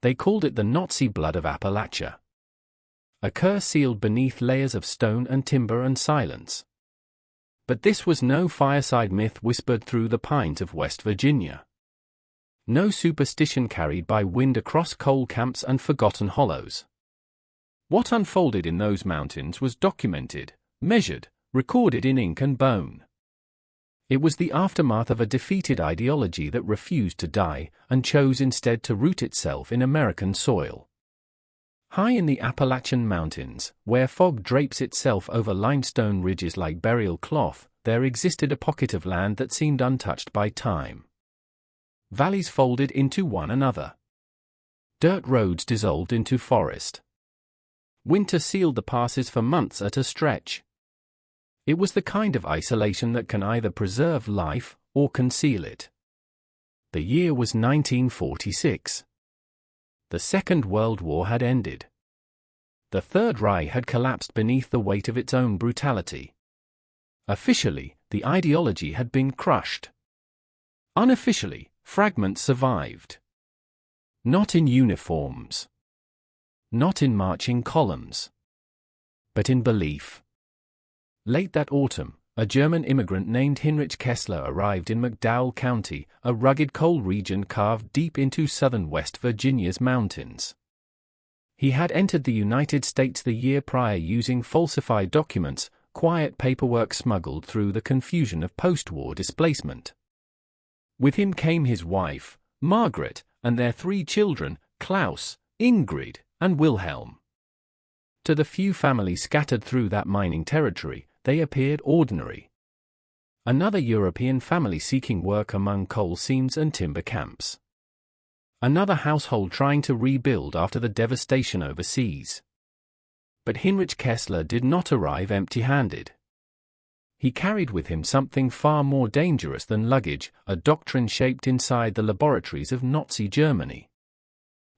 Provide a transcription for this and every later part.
They called it the Nazi blood of Appalachia. A curse sealed beneath layers of stone and timber and silence. But this was no fireside myth whispered through the pines of West Virginia. No superstition carried by wind across coal camps and forgotten hollows. What unfolded in those mountains was documented, measured, recorded in ink and bone. It was the aftermath of a defeated ideology that refused to die and chose instead to root itself in American soil. High in the Appalachian Mountains, where fog drapes itself over limestone ridges like burial cloth, there existed a pocket of land that seemed untouched by time. Valleys folded into one another. Dirt roads dissolved into forest. Winter sealed the passes for months at a stretch. It was the kind of isolation that can either preserve life or conceal it. The year was 1946. The Second World War had ended. The Third Reich had collapsed beneath the weight of its own brutality. Officially, the ideology had been crushed. Unofficially, fragments survived. Not in uniforms. Not in marching columns. But in belief. Late that autumn, a German immigrant named Heinrich Kessler arrived in McDowell County, a rugged coal region carved deep into southern West Virginia's mountains. He had entered the United States the year prior using falsified documents, quiet paperwork smuggled through the confusion of post-war displacement. With him came his wife, Margaret, and their 3 children, Klaus, Ingrid, and Wilhelm. To the few families scattered through that mining territory, they appeared ordinary. Another European family seeking work among coal seams and timber camps. Another household trying to rebuild after the devastation overseas. But Heinrich Kessler did not arrive empty-handed. He carried with him something far more dangerous than luggage, a doctrine shaped inside the laboratories of Nazi Germany.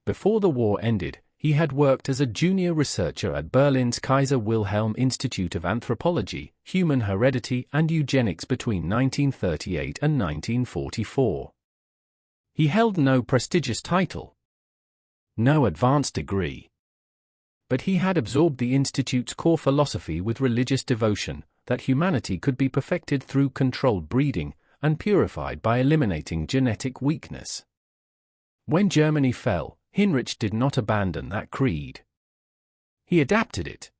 Before the war ended, he had worked as a junior researcher at Berlin's Kaiser Wilhelm Institute of Anthropology, Human Heredity and Eugenics between 1938 and 1944. He held no prestigious title, no advanced degree. But he had absorbed the Institute's core philosophy with religious devotion, that humanity could be perfected through controlled breeding, and purified by eliminating genetic weakness. When Germany fell, Heinrich did not abandon that creed. He adapted it.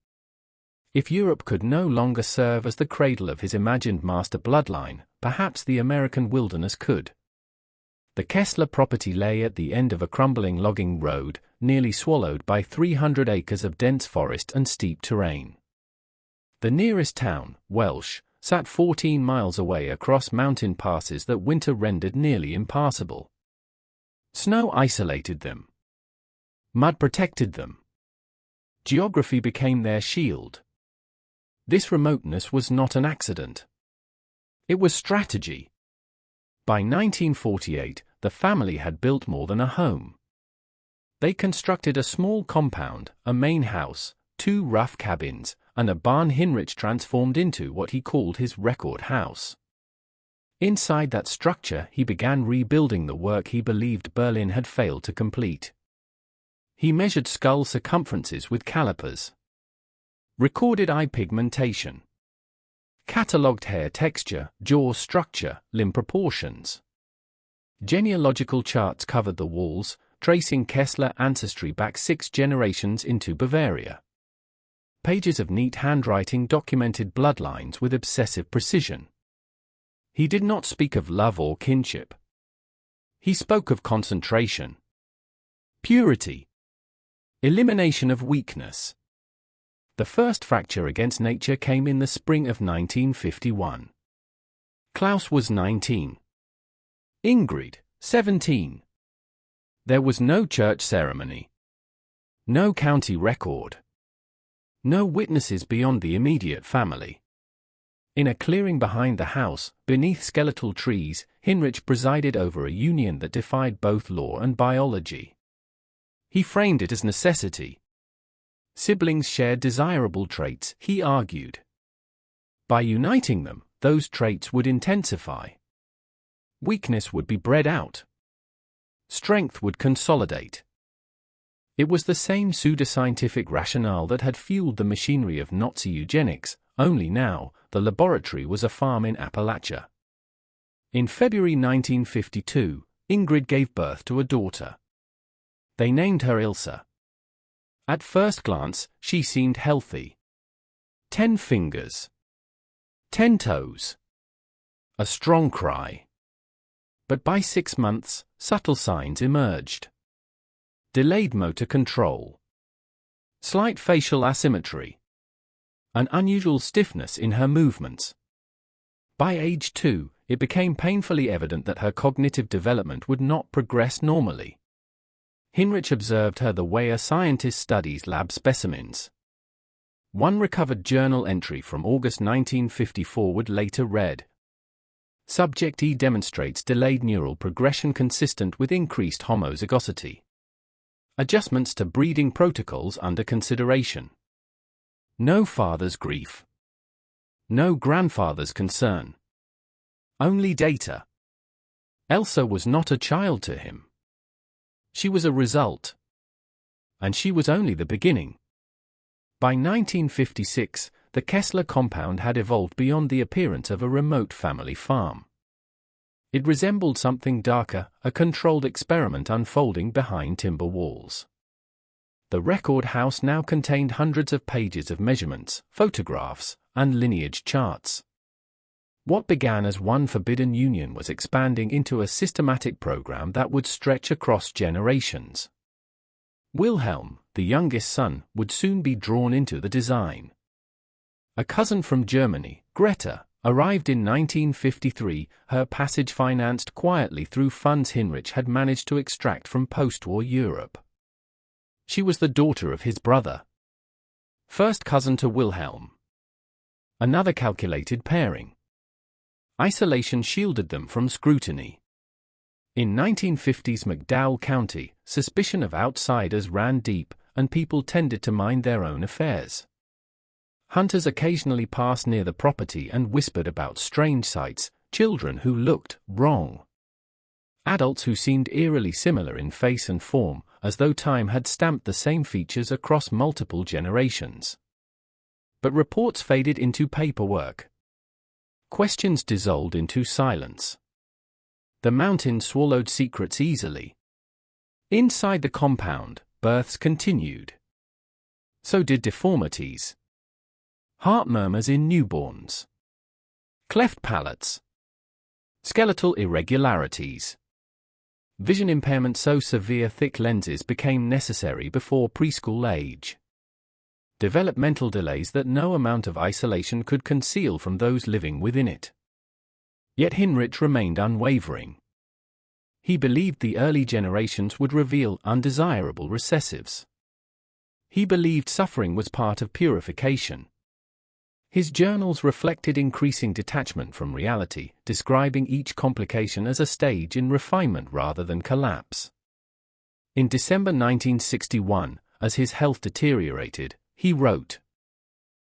If Europe could no longer serve as the cradle of his imagined master bloodline, perhaps the American wilderness could. The Kessler property lay at the end of a crumbling logging road, nearly swallowed by 300 acres of dense forest and steep terrain. The nearest town, Welsh, sat 14 miles away across mountain passes that winter rendered nearly impassable. Snow isolated them. Mud protected them. Geography became their shield. This remoteness was not an accident. It was strategy. By 1948, the family had built more than a home. They constructed a small compound, a main house, 2 rough cabins, and a barn Heinrich transformed into what he called his record house. Inside that structure, he began rebuilding the work he believed Berlin had failed to complete. He measured skull circumferences with calipers, recorded eye pigmentation, catalogued hair texture, jaw structure, limb proportions. Genealogical charts covered the walls, tracing Kessler ancestry back 6 generations into Bavaria. Pages of neat handwriting documented bloodlines with obsessive precision. He did not speak of love or kinship. He spoke of concentration, purity, elimination of weakness. The first fracture against nature came in the spring of 1951. Klaus was 19. Ingrid, 17. There was no church ceremony. No county record. No witnesses beyond the immediate family. In a clearing behind the house, beneath skeletal trees, Heinrich presided over a union that defied both law and biology. He framed it as necessity. Siblings shared desirable traits, he argued. By uniting them, those traits would intensify. Weakness would be bred out. Strength would consolidate. It was the same pseudoscientific rationale that had fueled the machinery of Nazi eugenics, only now, the laboratory was a farm in Appalachia. In February 1952, Ingrid gave birth to a daughter. They named her Ilsa. At first glance, she seemed healthy. 10 fingers. 10 toes. A strong cry. But by 6 months, subtle signs emerged. Delayed motor control. Slight facial asymmetry. An unusual stiffness in her movements. By age 2, it became painfully evident that her cognitive development would not progress normally. Hinrich observed her the way a scientist studies lab specimens. One recovered journal entry from August 1954 would later read, "Subject E demonstrates delayed neural progression consistent with increased homozygosity. Adjustments to breeding protocols under consideration. No father's grief. No grandfather's concern. Only data." Elsa was not a child to him. She was a result. And she was only the beginning. By 1956, the Kessler compound had evolved beyond the appearance of a remote family farm. It resembled something darker, a controlled experiment unfolding behind timber walls. The record house now contained hundreds of pages of measurements, photographs, and lineage charts. What began as one forbidden union was expanding into a systematic program that would stretch across generations. Wilhelm, the youngest son, would soon be drawn into the design. A cousin from Germany, Greta, arrived in 1953, her passage financed quietly through funds Hinrich had managed to extract from post-war Europe. She was the daughter of his brother. First cousin to Wilhelm. Another calculated pairing. Isolation shielded them from scrutiny. In 1950s McDowell County, suspicion of outsiders ran deep, and people tended to mind their own affairs. Hunters occasionally passed near the property and whispered about strange sights, children who looked wrong. Adults who seemed eerily similar in face and form, as though time had stamped the same features across multiple generations. But reports faded into paperwork. Questions dissolved into silence. The mountain swallowed secrets easily. Inside the compound, births continued. So did deformities. Heart murmurs in newborns. Cleft palates. Skeletal irregularities. Vision impairment so severe thick lenses became necessary before preschool age. Developmental delays that no amount of isolation could conceal from those living within it. Yet Hinrich remained unwavering. He believed the early generations would reveal undesirable recessives. He believed suffering was part of purification. His journals reflected increasing detachment from reality, describing each complication as a stage in refinement rather than collapse. In December 1961, as his health deteriorated, he wrote,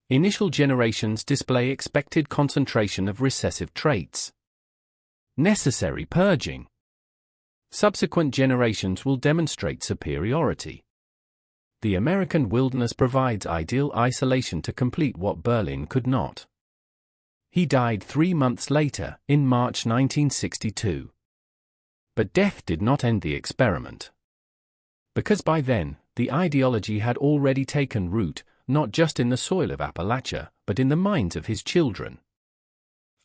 "Initial generations display expected concentration of recessive traits. Necessary purging. Subsequent generations will demonstrate superiority. The American wilderness provides ideal isolation to complete what Berlin could not." He died 3 months later, in March 1962. But death did not end the experiment. Because by then, the ideology had already taken root, not just in the soil of Appalachia, but in the minds of his children.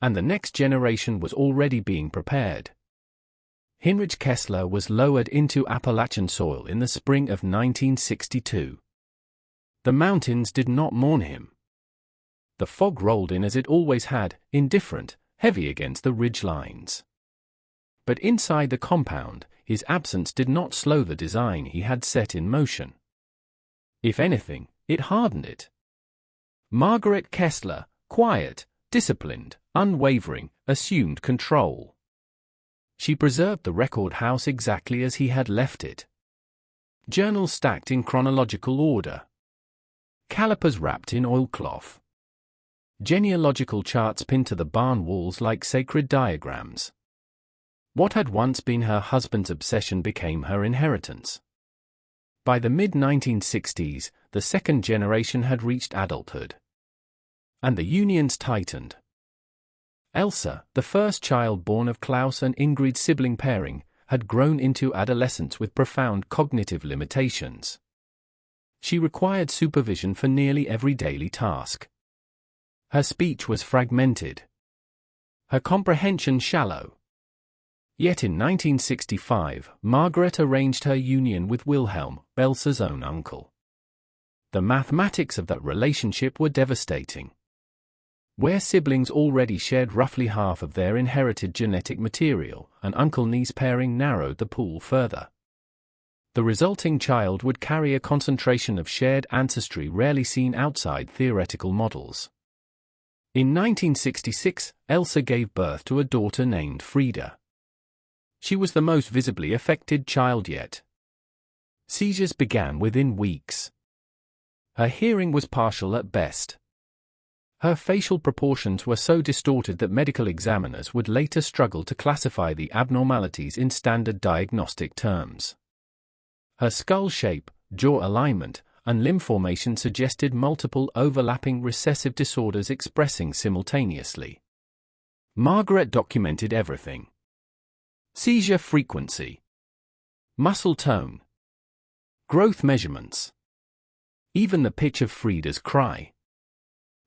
And the next generation was already being prepared. Hinrich Kessler was lowered into Appalachian soil in the spring of 1962. The mountains did not mourn him. The fog rolled in as it always had, indifferent, heavy against the ridge lines. But inside the compound, his absence did not slow the design he had set in motion. If anything, it hardened it. Margaret Kessler, quiet, disciplined, unwavering, assumed control. She preserved the record house exactly as he had left it. Journals stacked in chronological order. Calipers wrapped in oilcloth. Genealogical charts pinned to the barn walls like sacred diagrams. What had once been her husband's obsession became her inheritance. By the mid-1960s, the second generation had reached adulthood, and the unions tightened. Elsa, the first child born of Klaus and Ingrid's sibling pairing, had grown into adolescence with profound cognitive limitations. She required supervision for nearly every daily task. Her speech was fragmented, her comprehension shallow. Yet in 1965, Margaret arranged her union with Wilhelm, Elsa's own uncle. The mathematics of that relationship were devastating. Where siblings already shared roughly half of their inherited genetic material, an uncle-niece pairing narrowed the pool further. The resulting child would carry a concentration of shared ancestry rarely seen outside theoretical models. In 1966, Elsa gave birth to a daughter named Frida. She was the most visibly affected child yet. Seizures began within weeks. Her hearing was partial at best. Her facial proportions were so distorted that medical examiners would later struggle to classify the abnormalities in standard diagnostic terms. Her skull shape, jaw alignment, and limb formation suggested multiple overlapping recessive disorders expressing simultaneously. Margaret documented everything: seizure frequency, muscle tone, growth measurements, even the pitch of Frida's cry.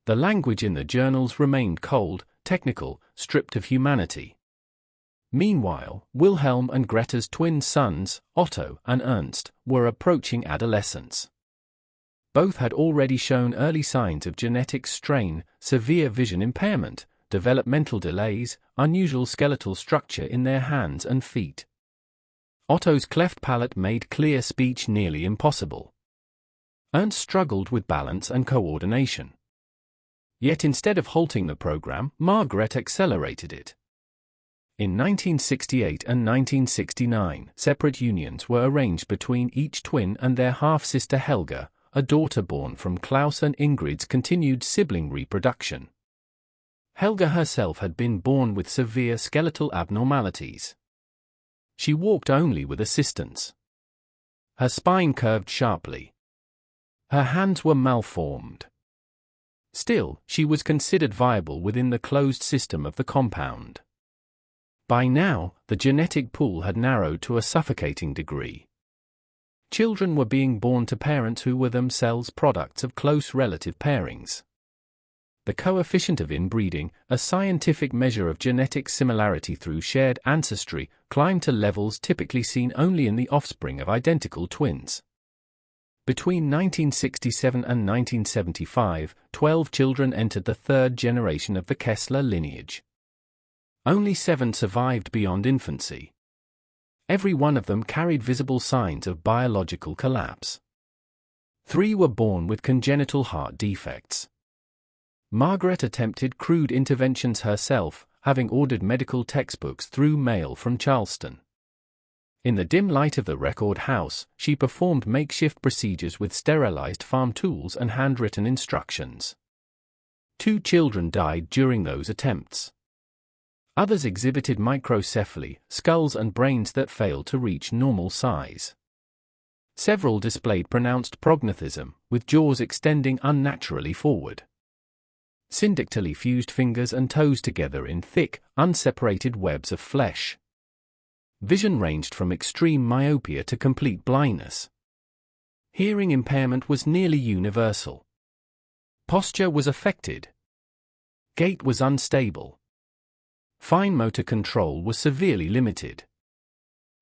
The language in the journals remained cold, technical, stripped of humanity. Meanwhile, Wilhelm and Greta's twin sons, Otto and Ernst, were approaching adolescence. Both had already shown early signs of genetic strain, severe vision impairment, developmental delays, unusual skeletal structure in their hands and feet. Otto's cleft palate made clear speech nearly impossible. Ernst struggled with balance and coordination. Yet instead of halting the program, Margaret accelerated it. In 1968 and 1969, separate unions were arranged between each twin and their half-sister Helga, a daughter born from Klaus and Ingrid's continued sibling reproduction. Helga herself had been born with severe skeletal abnormalities. She walked only with assistance. Her spine curved sharply. Her hands were malformed. Still, she was considered viable within the closed system of the compound. By now, the genetic pool had narrowed to a suffocating degree. Children were being born to parents who were themselves products of close relative pairings. The coefficient of inbreeding, a scientific measure of genetic similarity through shared ancestry, climbed to levels typically seen only in the offspring of identical twins. Between 1967 and 1975, 12 children entered the third generation of the Kessler lineage. Only 7 survived beyond infancy. Every one of them carried visible signs of biological collapse. 3 were born with congenital heart defects. Margaret attempted crude interventions herself, having ordered medical textbooks through mail from Charleston. In the dim light of the record house, she performed makeshift procedures with sterilized farm tools and handwritten instructions. 2 children died during those attempts. Others exhibited microcephaly, skulls and brains that failed to reach normal size. Several displayed pronounced prognathism, with jaws extending unnaturally forward. Syndactylly fused fingers and toes together in thick, unseparated webs of flesh. Vision ranged from extreme myopia to complete blindness. Hearing impairment was nearly universal. Posture was affected. Gait was unstable. Fine motor control was severely limited.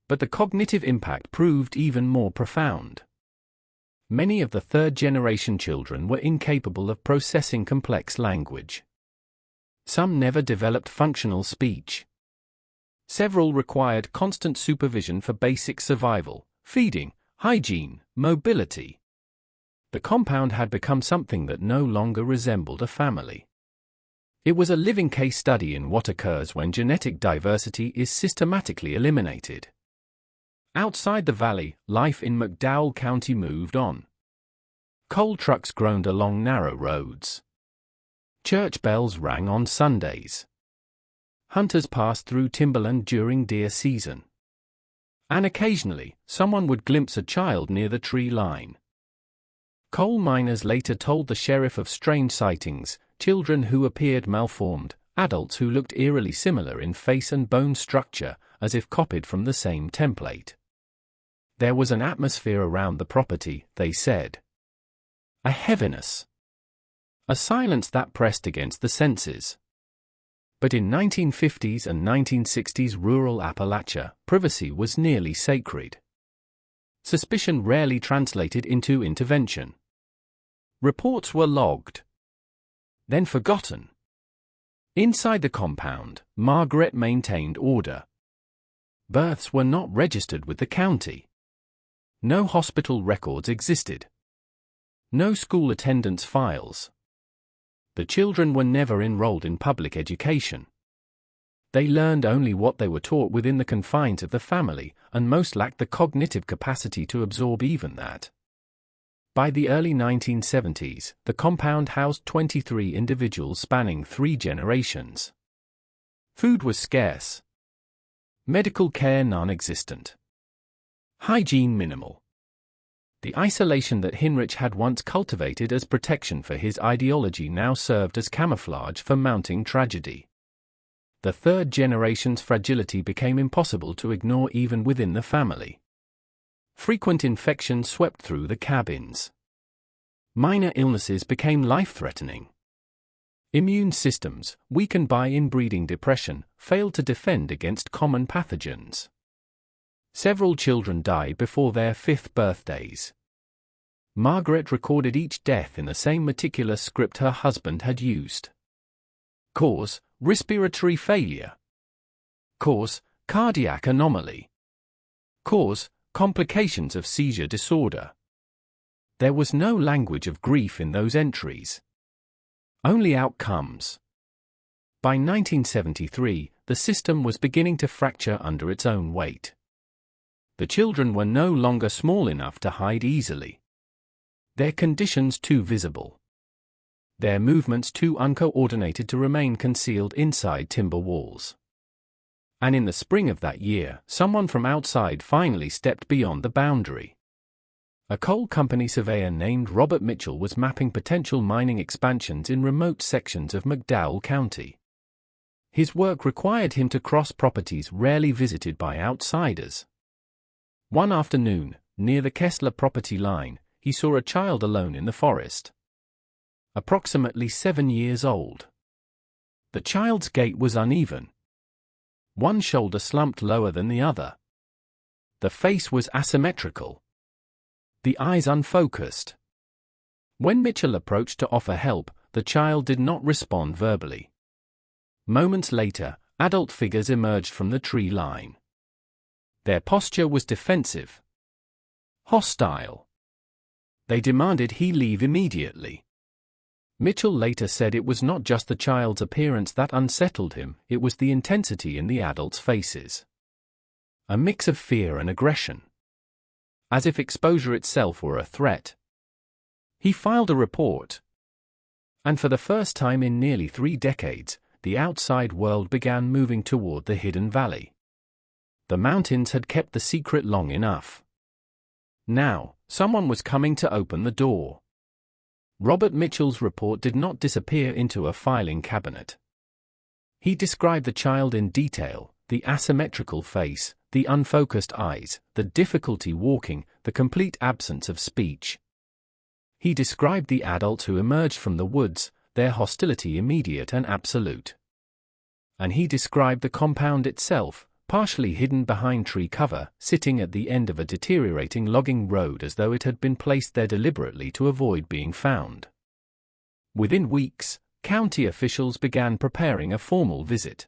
But the cognitive impact proved even more profound. Many of the third-generation children were incapable of processing complex language. Some never developed functional speech. Several required constant supervision for basic survival, feeding, hygiene, mobility. The compound had become something that no longer resembled a family. It was a living case study in what occurs when genetic diversity is systematically eliminated. Outside the valley, life in McDowell County moved on. Coal trucks groaned along narrow roads. Church bells rang on Sundays. Hunters passed through timberland during deer season. And occasionally, someone would glimpse a child near the tree line. Coal miners later told the sheriff of strange sightings, children who appeared malformed, adults who looked eerily similar in face and bone structure, as if copied from the same template. There was an atmosphere around the property, they said. A heaviness. A silence that pressed against the senses. But in 1950s and 1960s rural Appalachia, privacy was nearly sacred. Suspicion rarely translated into intervention. Reports were logged, then forgotten. Inside the compound, Margaret maintained order. Births were not registered with the county. No hospital records existed. No school attendance files. The children were never enrolled in public education. They learned only what they were taught within the confines of the family, and most lacked the cognitive capacity to absorb even that. By the early 1970s, the compound housed 23 individuals spanning 3 generations. Food was scarce. Medical care non-existent. Hygiene minimal. The isolation that Hinrich had once cultivated as protection for his ideology now served as camouflage for mounting tragedy. The third generation's fragility became impossible to ignore even within the family. Frequent infections swept through the cabins. Minor illnesses became life-threatening. Immune systems, weakened by inbreeding depression, failed to defend against common pathogens. Several children died before their 5th birthdays. Margaret recorded each death in the same meticulous script her husband had used. Cause: respiratory failure. Cause: cardiac anomaly. Cause: complications of seizure disorder. There was no language of grief in those entries. Only outcomes. By 1973, the system was beginning to fracture under its own weight. The children were no longer small enough to hide easily. Their conditions too visible. Their movements too uncoordinated to remain concealed inside timber walls. And in the spring of that year, someone from outside finally stepped beyond the boundary. A coal company surveyor named Robert Mitchell was mapping potential mining expansions in remote sections of McDowell County. His work required him to cross properties rarely visited by outsiders. One afternoon, near the Kessler property line, he saw a child alone in the forest. Approximately 7 years old. The child's gait was uneven. One shoulder slumped lower than the other. The face was asymmetrical. The eyes unfocused. When Mitchell approached to offer help, the child did not respond verbally. Moments later, adult figures emerged from the tree line. Their posture was defensive. Hostile. They demanded he leave immediately. Mitchell later said it was not just the child's appearance that unsettled him, it was the intensity in the adults' faces. A mix of fear and aggression. As if exposure itself were a threat. He filed a report. And for the first time in nearly 3 decades, the outside world began moving toward the hidden valley. The mountains had kept the secret long enough. Now, someone was coming to open the door. Robert Mitchell's report did not disappear into a filing cabinet. He described the child in detail, the asymmetrical face, the unfocused eyes, the difficulty walking, the complete absence of speech. He described the adults who emerged from the woods, their hostility immediate and absolute. And he described the compound itself, partially hidden behind tree cover, sitting at the end of a deteriorating logging road as though it had been placed there deliberately to avoid being found. Within weeks, county officials began preparing a formal visit.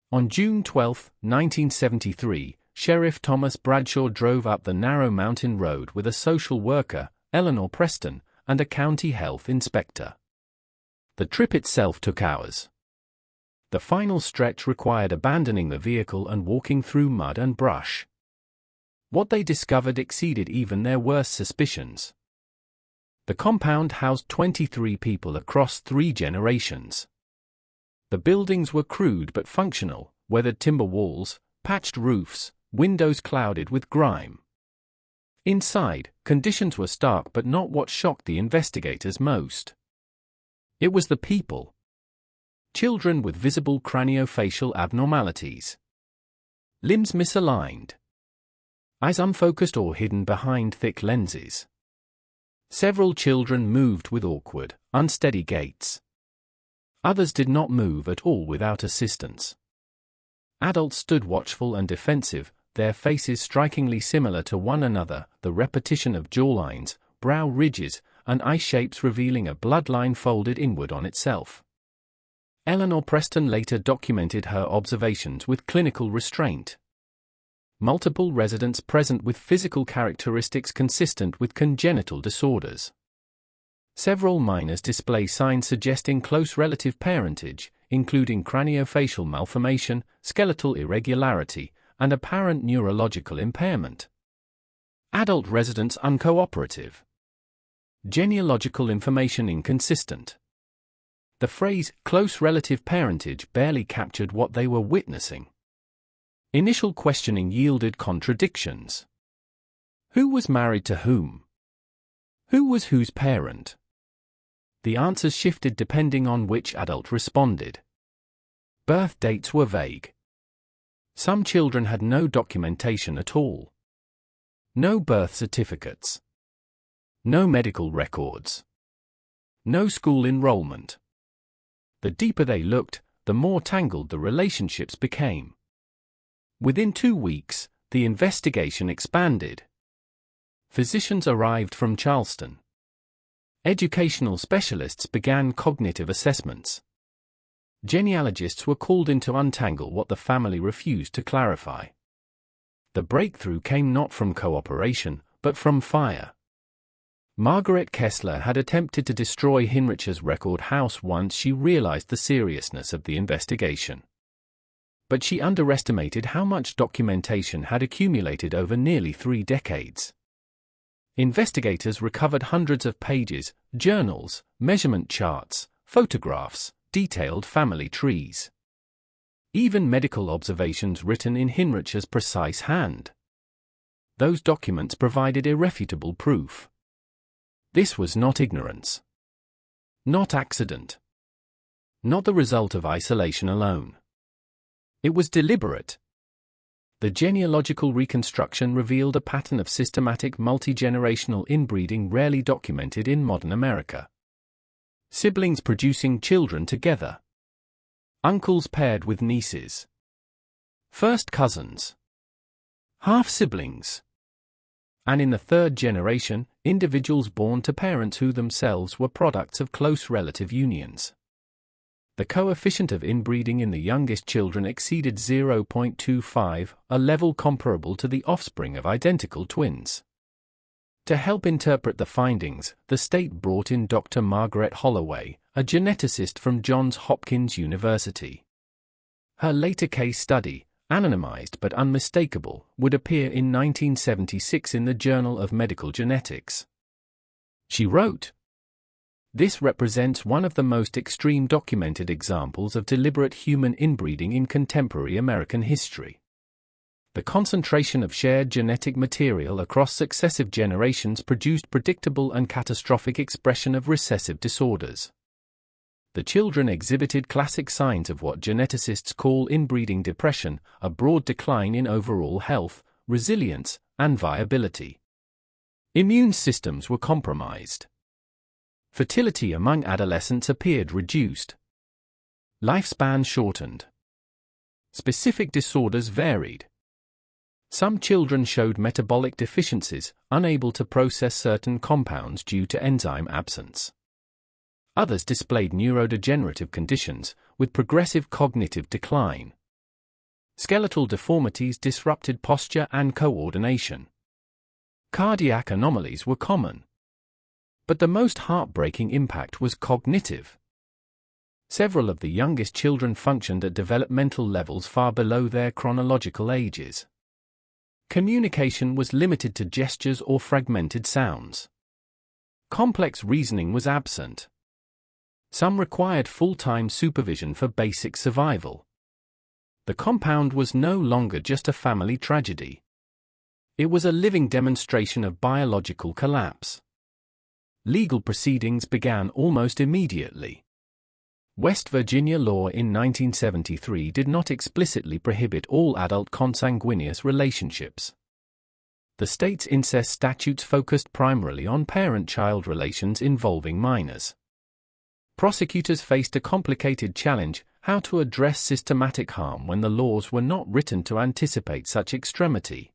On June 12, 1973, Sheriff Thomas Bradshaw drove up the narrow mountain road with a social worker, Eleanor Preston, and a county health inspector. The trip itself took hours. The final stretch required abandoning the vehicle and walking through mud and brush. What they discovered exceeded even their worst suspicions. The compound housed 23 people across 3 generations. The buildings were crude but functional, weathered timber walls, patched roofs, windows clouded with grime. Inside, conditions were stark but not what shocked the investigators most. It was the people. Children with visible craniofacial abnormalities. Limbs misaligned. Eyes unfocused or hidden behind thick lenses. Several children moved with awkward, unsteady gaits. Others did not move at all without assistance. Adults stood watchful and defensive, their faces strikingly similar to one another, the repetition of jawlines, brow ridges, and eye shapes revealing a bloodline folded inward on itself. Eleanor Preston later documented her observations with clinical restraint. Multiple residents present with physical characteristics consistent with congenital disorders. Several minors display signs suggesting close relative parentage, including craniofacial malformation, skeletal irregularity, and apparent neurological impairment. Adult residents uncooperative. Genealogical information inconsistent. The phrase, close relative parentage, barely captured what they were witnessing. Initial questioning yielded contradictions. Who was married to whom? Who was whose parent? The answers shifted depending on which adult responded. Birth dates were vague. Some children had no documentation at all. No birth certificates. No medical records. No school enrollment. The deeper they looked, the more tangled the relationships became. Within 2 weeks, the investigation expanded. Physicians arrived from Charleston. Educational specialists began cognitive assessments. Genealogists were called in to untangle what the family refused to clarify. The breakthrough came not from cooperation, but from fire. Margaret Kessler had attempted to destroy Hinrich's record house once she realized the seriousness of the investigation. But she underestimated how much documentation had accumulated over nearly 3 decades. Investigators recovered hundreds of pages, journals, measurement charts, photographs, detailed family trees. Even medical observations written in Hinrich's precise hand. Those documents provided irrefutable proof. This was not ignorance. Not accident. Not the result of isolation alone. It was deliberate. The genealogical reconstruction revealed a pattern of systematic multi-generational inbreeding rarely documented in modern America. Siblings producing children together. Uncles paired with nieces. First cousins. Half-siblings. And in the 3rd generation, individuals born to parents who themselves were products of close relative unions. The coefficient of inbreeding in the youngest children exceeded 0.25, a level comparable to the offspring of identical twins. To help interpret the findings, the state brought in Dr. Margaret Holloway, a geneticist from Johns Hopkins University. Her later case study, anonymized but unmistakable, would appear in 1976 in the Journal of Medical Genetics. She wrote, "This represents one of the most extreme documented examples of deliberate human inbreeding in contemporary American history. The concentration of shared genetic material across successive generations produced predictable and catastrophic expression of recessive disorders. The children exhibited classic signs of what geneticists call inbreeding depression, a broad decline in overall health, resilience, and viability. Immune systems were compromised. Fertility among adolescents appeared reduced. Lifespan shortened. Specific disorders varied. Some children showed metabolic deficiencies, unable to process certain compounds due to enzyme absence. Others displayed neurodegenerative conditions, with progressive cognitive decline. Skeletal deformities disrupted posture and coordination. Cardiac anomalies were common. But the most heartbreaking impact was cognitive. Several of the youngest children functioned at developmental levels far below their chronological ages. Communication was limited to gestures or fragmented sounds. Complex reasoning was absent. Some required full-time supervision for basic survival. The compound was no longer just a family tragedy. It was a living demonstration of biological collapse. Legal proceedings began almost immediately. West Virginia law in 1973 did not explicitly prohibit all adult consanguineous relationships. The state's incest statutes focused primarily on parent-child relations involving minors. Prosecutors faced a complicated challenge: how to address systematic harm when the laws were not written to anticipate such extremity.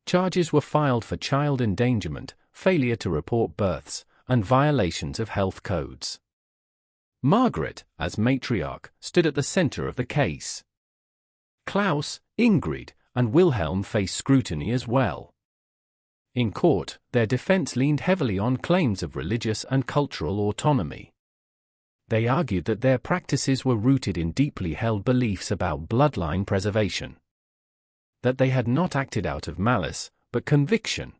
Charges were filed for child endangerment, failure to report births, and violations of health codes. Margaret, as matriarch, stood at the center of the case. Klaus, Ingrid, and Wilhelm faced scrutiny as well. In court, their defense leaned heavily on claims of religious and cultural autonomy. They argued that their practices were rooted in deeply held beliefs about bloodline preservation. That they had not acted out of malice, but conviction.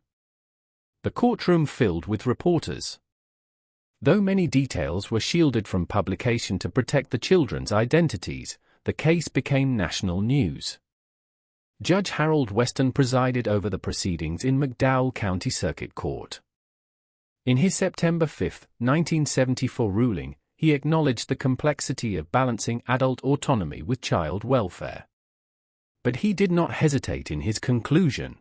The courtroom filled with reporters. Though many details were shielded from publication to protect the children's identities, the case became national news. Judge Harold Weston presided over the proceedings in McDowell County Circuit Court. In his September 5, 1974 ruling, he acknowledged the complexity of balancing adult autonomy with child welfare. But he did not hesitate in his conclusion.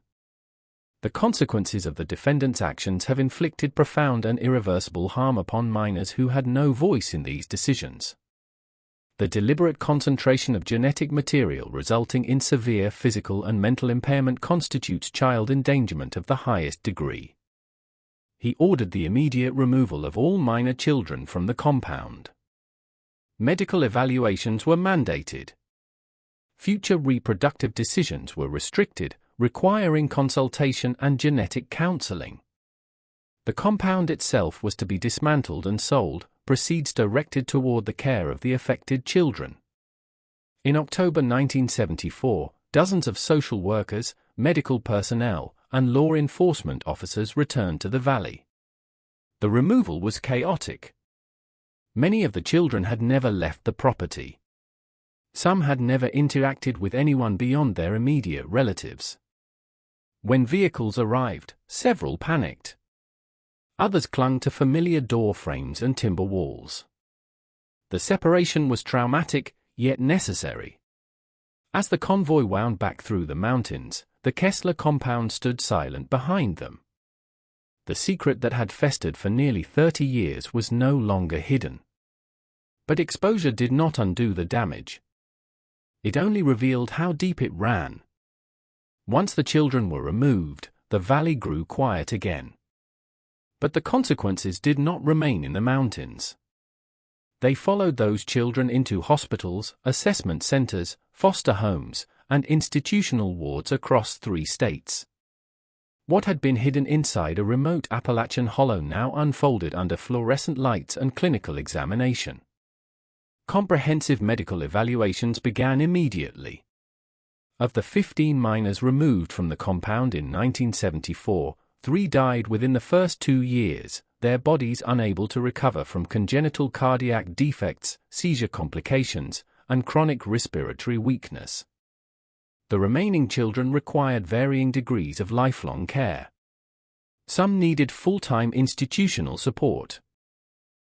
The consequences of the defendant's actions have inflicted profound and irreversible harm upon minors who had no voice in these decisions. The deliberate concentration of genetic material resulting in severe physical and mental impairment constitutes child endangerment of the highest degree. He ordered the immediate removal of all minor children from the compound. Medical evaluations were mandated. Future reproductive decisions were restricted, requiring consultation and genetic counseling. The compound itself was to be dismantled and sold, proceeds directed toward the care of the affected children. In October 1974, dozens of social workers, medical personnel, and law enforcement officers returned to the valley. The removal was chaotic. Many of the children had never left the property. Some had never interacted with anyone beyond their immediate relatives. When vehicles arrived, several panicked. Others clung to familiar door frames and timber walls. The separation was traumatic, yet necessary. As the convoy wound back through the mountains, the Kessler compound stood silent behind them. The secret that had festered for nearly 30 years was no longer hidden. But exposure did not undo the damage. It only revealed how deep it ran. Once the children were removed, the valley grew quiet again. But the consequences did not remain in the mountains. They followed those children into hospitals, assessment centers, foster homes, and institutional wards across 3 states. What had been hidden inside a remote Appalachian hollow now unfolded under fluorescent lights and clinical examination. Comprehensive medical evaluations began immediately. Of the 15 minors removed from the compound in 1974, 3 died within the first 2 years, their bodies unable to recover from congenital cardiac defects, seizure complications, and chronic respiratory weakness. The remaining children required varying degrees of lifelong care. Some needed full-time institutional support.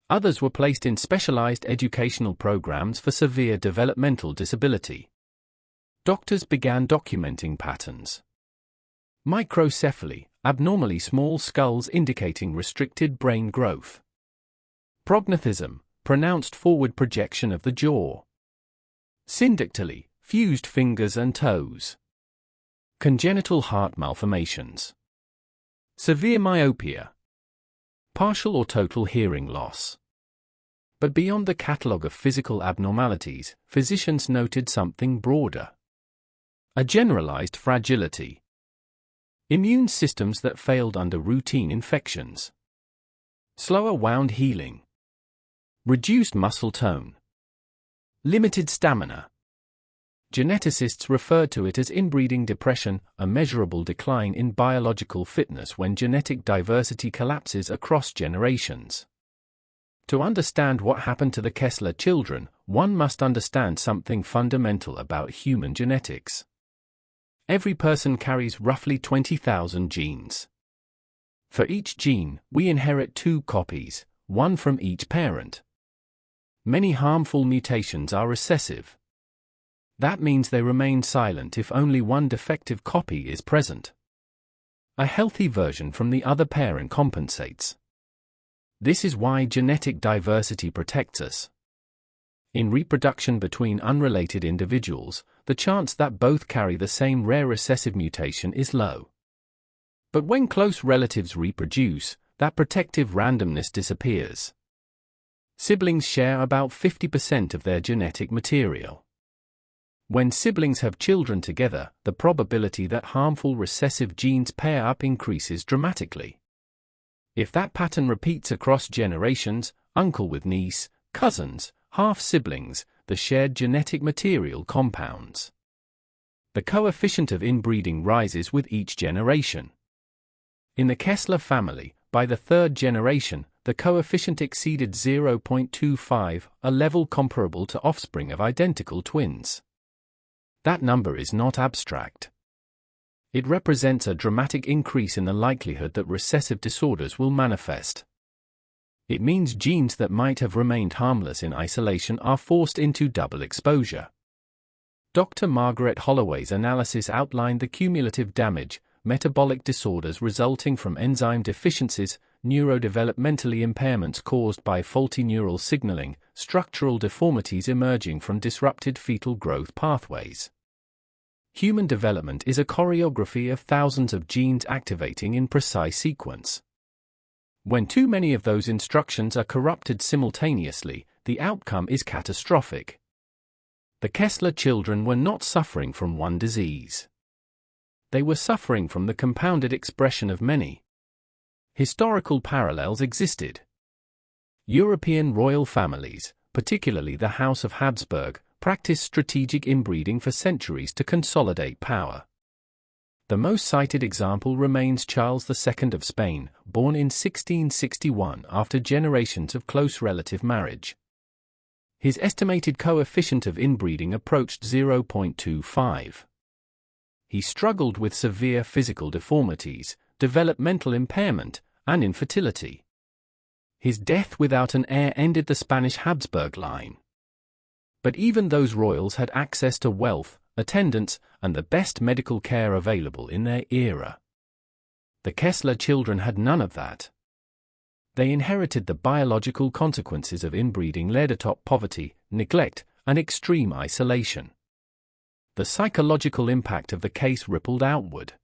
Others were placed in specialized educational programs for severe developmental disability. Doctors began documenting patterns. Microcephaly, abnormally small skulls indicating restricted brain growth. Prognathism, pronounced forward projection of the jaw. Syndactyly, fused fingers and toes. Congenital heart malformations. Severe myopia. Partial or total hearing loss. But beyond the catalogue of physical abnormalities, physicians noted something broader. A generalized fragility. Immune systems that failed under routine infections. Slower wound healing. Reduced muscle tone. Limited stamina. Geneticists referred to it as inbreeding depression, a measurable decline in biological fitness when genetic diversity collapses across generations. To understand what happened to the Kessler children, one must understand something fundamental about human genetics. Every person carries roughly 20,000 genes. For each gene, we inherit 2 copies, one from each parent. Many harmful mutations are recessive. That means they remain silent if only one defective copy is present. A healthy version from the other parent compensates. This is why genetic diversity protects us. In reproduction between unrelated individuals, the chance that both carry the same rare recessive mutation is low. But when close relatives reproduce, that protective randomness disappears. Siblings share about 50% of their genetic material. When siblings have children together, the probability that harmful recessive genes pair up increases dramatically. If that pattern repeats across generations, uncle with niece, cousins, half-siblings, the shared genetic material compounds. The coefficient of inbreeding rises with each generation. In the Kessler family, by the 3rd generation, the coefficient exceeded 0.25, a level comparable to offspring of identical twins. That number is not abstract. It represents a dramatic increase in the likelihood that recessive disorders will manifest. It means genes that might have remained harmless in isolation are forced into double exposure. Dr. Margaret Holloway's analysis outlined the cumulative damage, metabolic disorders resulting from enzyme deficiencies, neurodevelopmentally impairments caused by faulty neural signaling, structural deformities emerging from disrupted fetal growth pathways. Human development is a choreography of thousands of genes activating in precise sequence. When too many of those instructions are corrupted simultaneously, the outcome is catastrophic. The Kessler children were not suffering from one disease. They were suffering from the compounded expression of many. Historical parallels existed. European royal families, particularly the House of Habsburg, practiced strategic inbreeding for centuries to consolidate power. The most cited example remains Charles II of Spain, born in 1661 after generations of close relative marriage. His estimated coefficient of inbreeding approached 0.25. He struggled with severe physical deformities, developmental impairment, and infertility. His death without an heir ended the Spanish Habsburg line. But even those royals had access to wealth, attendants, and the best medical care available in their era. The Kessler children had none of that. They inherited the biological consequences of inbreeding led atop poverty, neglect, and extreme isolation. The psychological impact of the case rippled outward.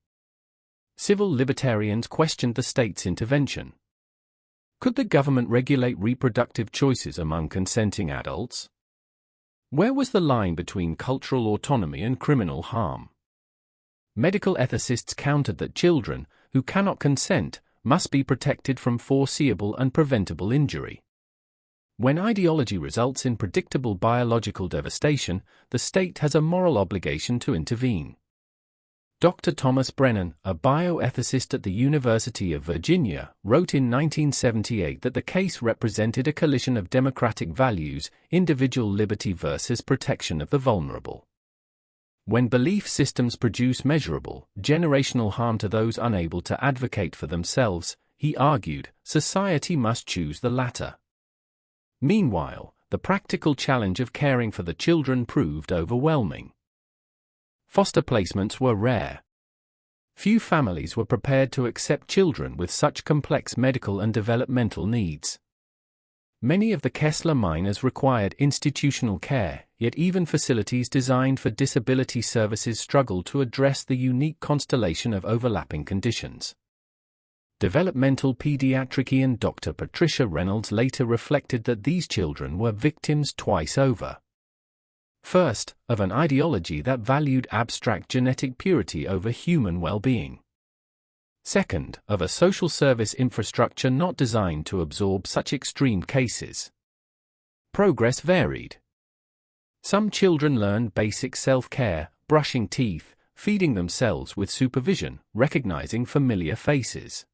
Civil libertarians questioned the state's intervention. Could the government regulate reproductive choices among consenting adults? Where was the line between cultural autonomy and criminal harm? Medical ethicists countered that children, who cannot consent, must be protected from foreseeable and preventable injury. When ideology results in predictable biological devastation, the state has a moral obligation to intervene. Dr. Thomas Brennan, a bioethicist at the University of Virginia, wrote in 1978 that the case represented a collision of democratic values, individual liberty versus protection of the vulnerable. When belief systems produce measurable, generational harm to those unable to advocate for themselves, he argued, society must choose the latter. Meanwhile, the practical challenge of caring for the children proved overwhelming. Foster placements were rare. Few families were prepared to accept children with such complex medical and developmental needs. Many of the Kessler minors required institutional care, yet even facilities designed for disability services struggled to address the unique constellation of overlapping conditions. Developmental pediatrician Dr. Patricia Reynolds later reflected that these children were victims twice over. First, of an ideology that valued abstract genetic purity over human well-being. Second, of a social service infrastructure not designed to absorb such extreme cases. Progress varied. Some children learned basic self-care, brushing teeth, feeding themselves with supervision, recognizing familiar faces.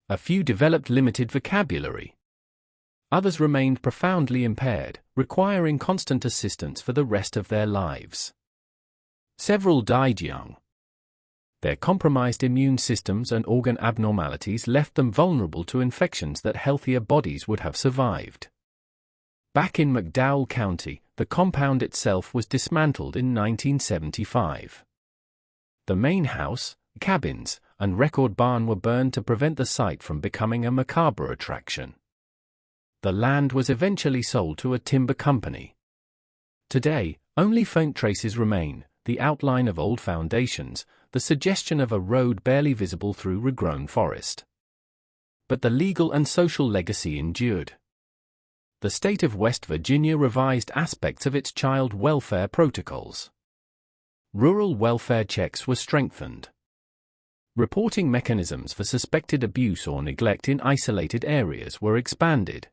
A few developed limited vocabulary. Others remained profoundly impaired, requiring constant assistance for the rest of their lives. Several died young. Their compromised immune systems and organ abnormalities left them vulnerable to infections that healthier bodies would have survived. Back in McDowell County, the compound itself was dismantled in 1975. The main house, cabins, and record barn were burned to prevent the site from becoming a macabre attraction. The land was eventually sold to a timber company. Today, only faint traces remain, the outline of old foundations, the suggestion of a road barely visible through regrown forest. But the legal and social legacy endured. The state of West Virginia revised aspects of its child welfare protocols. Rural welfare checks were strengthened. Reporting mechanisms for suspected abuse or neglect in isolated areas were expanded.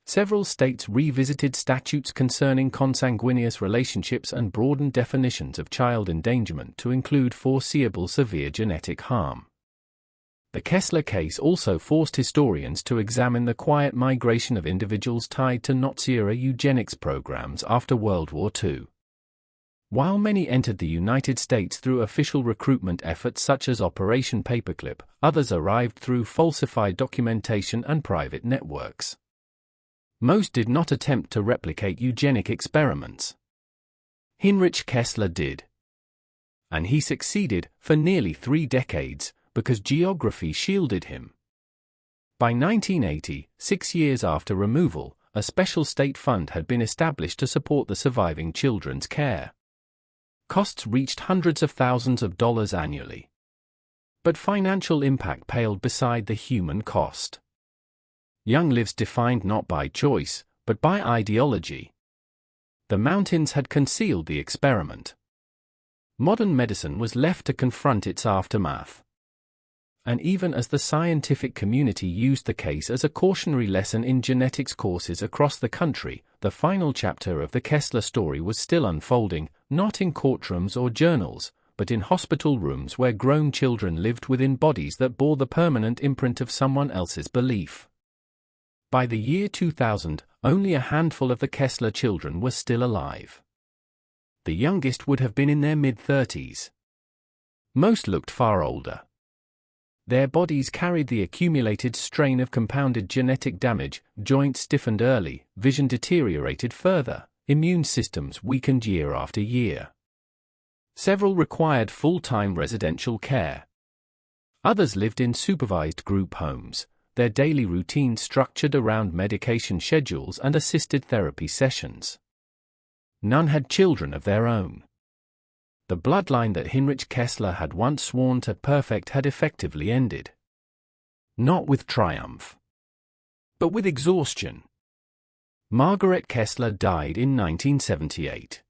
Several states revisited statutes concerning consanguineous relationships and broadened definitions of child endangerment to include foreseeable severe genetic harm. The Kessler case also forced historians to examine the quiet migration of individuals tied to Nazi-era eugenics programs after World War II. While many entered the United States through official recruitment efforts such as Operation Paperclip, others arrived through falsified documentation and private networks. Most did not attempt to replicate eugenic experiments. Heinrich Kessler did. And he succeeded, for nearly 3 decades, because geography shielded him. By 1980, 6 years after removal, a special state fund had been established to support the surviving children's care. Costs reached hundreds of thousands of dollars annually. But financial impact paled beside the human cost. Young lives defined not by choice, but by ideology. The mountains had concealed the experiment. Modern medicine was left to confront its aftermath. And even as the scientific community used the case as a cautionary lesson in genetics courses across the country, the final chapter of the Kessler story was still unfolding, not in courtrooms or journals, but in hospital rooms where grown children lived within bodies that bore the permanent imprint of someone else's belief. By the year 2000, only a handful of the Kessler children were still alive. The youngest would have been in their mid-30s. Most looked far older. Their bodies carried the accumulated strain of compounded genetic damage, joints stiffened early, vision deteriorated further, immune systems weakened year after year. Several required full-time residential care. Others lived in supervised group homes, their daily routines structured around medication schedules and assisted therapy sessions. None had children of their own. The bloodline that Heinrich Kessler had once sworn to perfect had effectively ended. Not with triumph, but with exhaustion. Margaret Kessler died in 1978.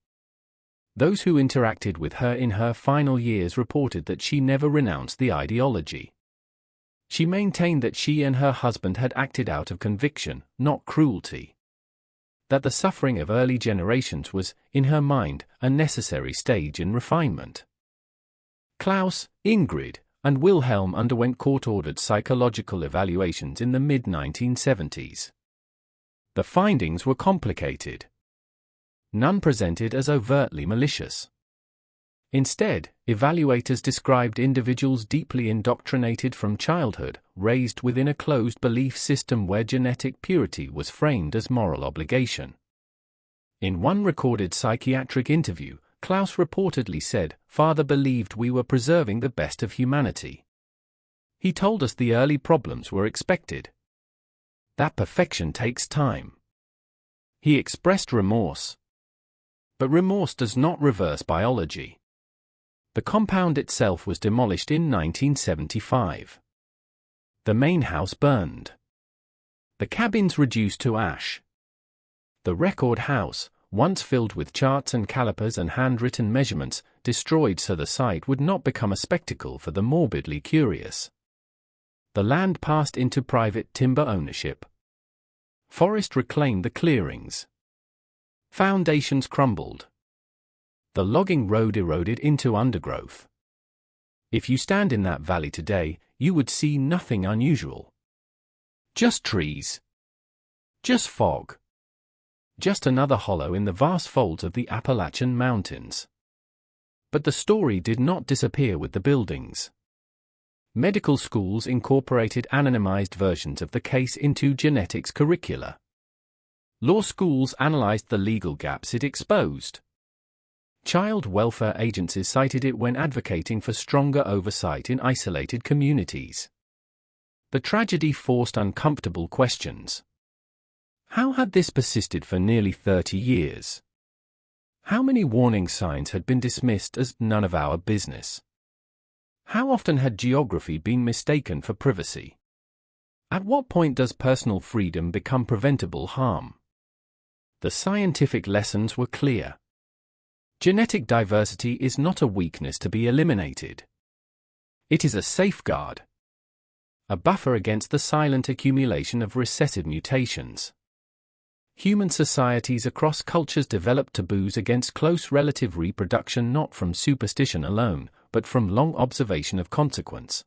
Those who interacted with her in her final years reported that she never renounced the ideology. She maintained that she and her husband had acted out of conviction, not cruelty. That the suffering of early generations was, in her mind, a necessary stage in refinement. Klaus, Ingrid, and Wilhelm underwent court-ordered psychological evaluations in the mid-1970s. The findings were complicated. None presented as overtly malicious. Instead, evaluators described individuals deeply indoctrinated from childhood, raised within a closed belief system where genetic purity was framed as moral obligation. In one recorded psychiatric interview, Klaus reportedly said, "Father believed we were preserving the best of humanity. He told us the early problems were expected. That perfection takes time." He expressed remorse. But remorse does not reverse biology. The compound itself was demolished in 1975. The main house burned. The cabins reduced to ash. The record house, once filled with charts and calipers and handwritten measurements, destroyed so the site would not become a spectacle for the morbidly curious. The land passed into private timber ownership. Forest reclaimed the clearings. Foundations crumbled. The logging road eroded into undergrowth. If you stand in that valley today, you would see nothing unusual. Just trees. Just fog. Just another hollow in the vast folds of the Appalachian Mountains. But the story did not disappear with the buildings. Medical schools incorporated anonymized versions of the case into genetics curricula. Law schools analyzed the legal gaps it exposed. Child welfare agencies cited it when advocating for stronger oversight in isolated communities. The tragedy forced uncomfortable questions. How had this persisted for nearly 30 years? How many warning signs had been dismissed as none of our business? How often had geography been mistaken for privacy? At what point does personal freedom become preventable harm? The scientific lessons were clear. Genetic diversity is not a weakness to be eliminated. It is a safeguard, a buffer against the silent accumulation of recessive mutations. Human societies across cultures developed taboos against close relative reproduction not from superstition alone, but from long observation of consequence.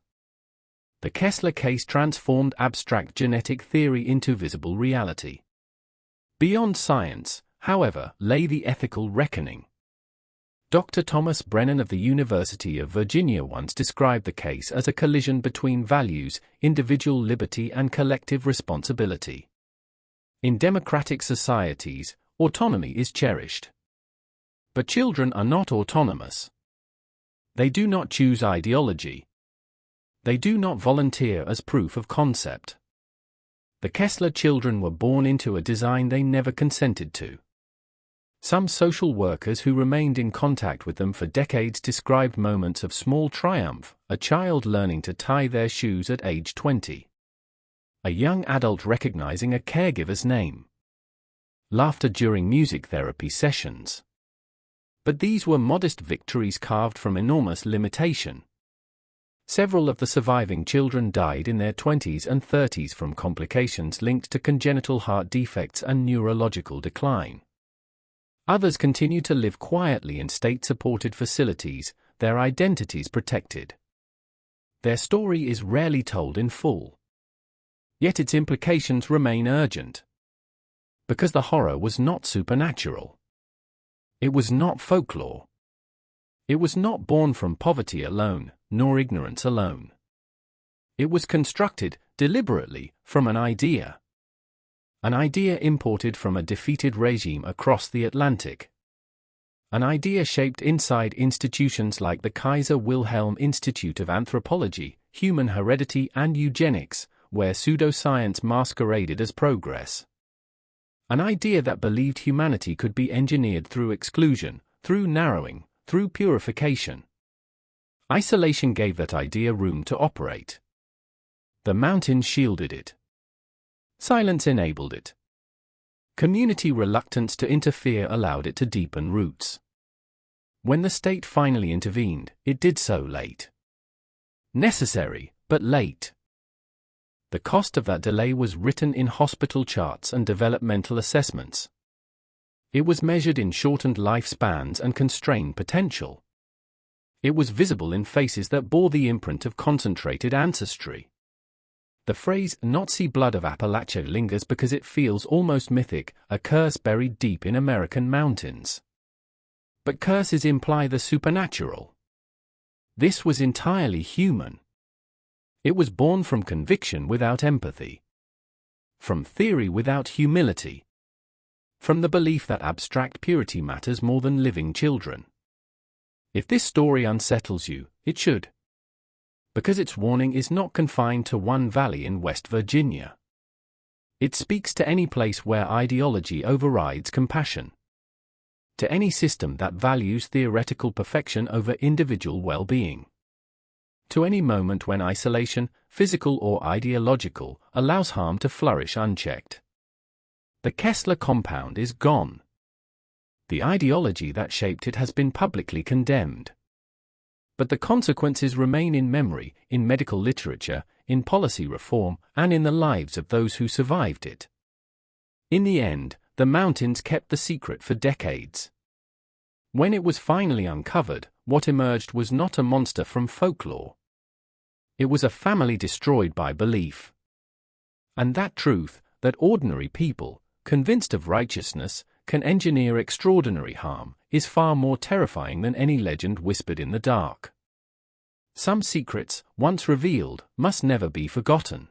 The Kessler case transformed abstract genetic theory into visible reality. Beyond science, however, lay the ethical reckoning. Dr. Thomas Brennan of the University of Virginia once described the case as a collision between values, individual liberty and collective responsibility. In democratic societies, autonomy is cherished. But children are not autonomous. They do not choose ideology. They do not volunteer as proof of concept. The Kessler children were born into a design they never consented to. Some social workers who remained in contact with them for decades described moments of small triumph, a child learning to tie their shoes at age 20. A young adult recognizing a caregiver's name. Laughter during music therapy sessions. But these were modest victories carved from enormous limitation. Several of the surviving children died in their 20s and 30s from complications linked to congenital heart defects and neurological decline. Others continue to live quietly in state-supported facilities, their identities protected. Their story is rarely told in full. Yet its implications remain urgent. Because the horror was not supernatural. It was not folklore. It was not born from poverty alone, nor ignorance alone. It was constructed, deliberately, from an idea. An idea imported from a defeated regime across the Atlantic. An idea shaped inside institutions like the Kaiser Wilhelm Institute of Anthropology, Human Heredity and Eugenics, where pseudoscience masqueraded as progress. An idea that believed humanity could be engineered through exclusion, through narrowing, through purification. Isolation gave that idea room to operate. The mountains shielded it. Silence enabled it. Community reluctance to interfere allowed it to deepen roots. When the state finally intervened, it did so late. Necessary, but late. The cost of that delay was written in hospital charts and developmental assessments. It was measured in shortened lifespans and constrained potential. It was visible in faces that bore the imprint of concentrated ancestry. The phrase "Nazi blood of Appalachia" lingers because it feels almost mythic, a curse buried deep in American mountains. But curses imply the supernatural. This was entirely human. It was born from conviction without empathy. From theory without humility. From the belief that abstract purity matters more than living children. If this story unsettles you, it should. Because its warning is not confined to one valley in West Virginia. It speaks to any place where ideology overrides compassion. To any system that values theoretical perfection over individual well-being. To any moment when isolation, physical or ideological, allows harm to flourish unchecked. The Kessler compound is gone. The ideology that shaped it has been publicly condemned. But the consequences remain in memory, in medical literature, in policy reform, and in the lives of those who survived it. In the end, the mountains kept the secret for decades. When it was finally uncovered, what emerged was not a monster from folklore. It was a family destroyed by belief. And that truth, that ordinary people, convinced of righteousness, can engineer extraordinary harm, is far more terrifying than any legend whispered in the dark. Some secrets, once revealed, must never be forgotten.